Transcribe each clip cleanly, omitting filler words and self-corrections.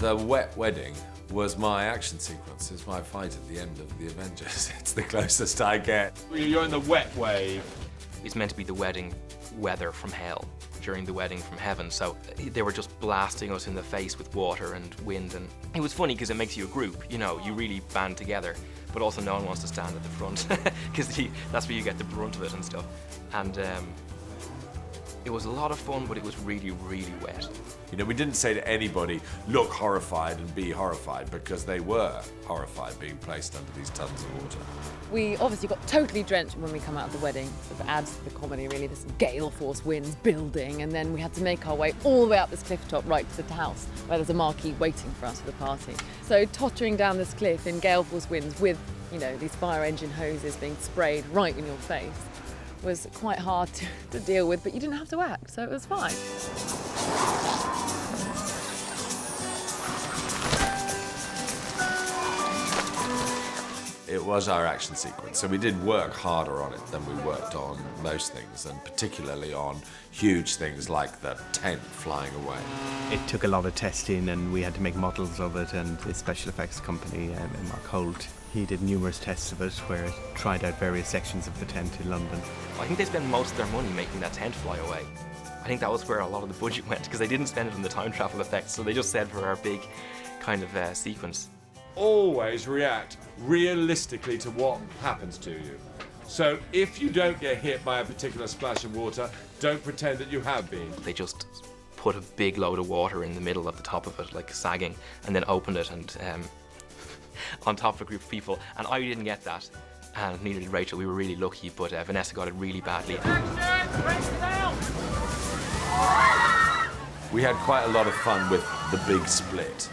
The wet wedding was my action sequence. It's my fight at the end of the Avengers. It's the closest I get. You're in the wet wave. It's meant to be the wedding weather from hell during the wedding from heaven. So they were just blasting us in the face with water and wind. And it was funny because it makes you a group, you know, you really band together, but also no one wants to stand at the front because that's where you get the brunt of it and stuff. And it was a lot of fun, but it was really, really wet. You know, we didn't say to anybody, look horrified and be horrified, because they were horrified being placed under these tons of water. We obviously got totally drenched when we come out of the wedding. Sort of adds to the comedy, really, this gale force winds building, and then we had to make our way all the way up this cliff top right to the house, where there's a marquee waiting for us for the party. So tottering down this cliff in gale force winds with, you know, these fire engine hoses being sprayed right in your face was quite hard to deal with, but you didn't have to act, so it was fine. It was our action sequence, so we did work harder on it than we worked on most things, and particularly on huge things like the tent flying away. It took a lot of testing, and we had to make models of it, and the special effects company, Mark Holt, he did numerous tests of it where it tried out various sections of the tent in London. I think they spent most of their money making that tent fly away. I think that was where a lot of the budget went, because they didn't spend it on the time travel effects, so they just said for our big kind of sequence. Always react realistically to what happens to you. So if you don't get hit by a particular splash of water, don't pretend that you have been. They just put a big load of water in the middle of the top of it, like sagging, and then opened it and on top of a group of people. And I didn't get that, and neither did Rachel. We were really lucky, but Vanessa got it really badly. We had quite a lot of fun with the big split.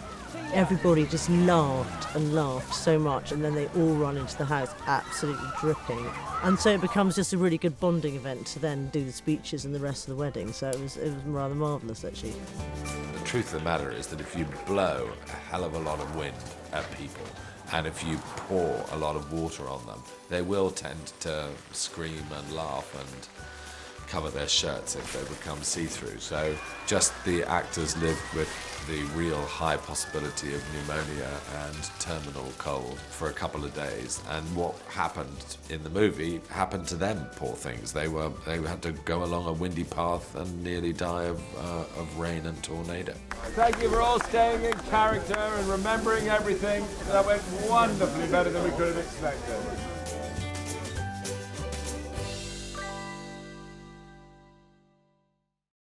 Everybody just laughed and laughed so much, and then they all run into the house absolutely dripping. And so it becomes just a really good bonding event to then do the speeches and the rest of the wedding. So it was rather marvellous, actually. The truth of the matter is that if you blow a hell of a lot of wind at people, and if you pour a lot of water on them, they will tend to scream and laugh and cover their shirts if they become see-through. So just the actors lived with the real high possibility of pneumonia and terminal cold for a couple of days. And what happened in the movie happened to them, poor things. They had to go along a windy path and nearly die of rain and tornado. Thank you for all staying in character and remembering everything. That went wonderfully better than we could have expected.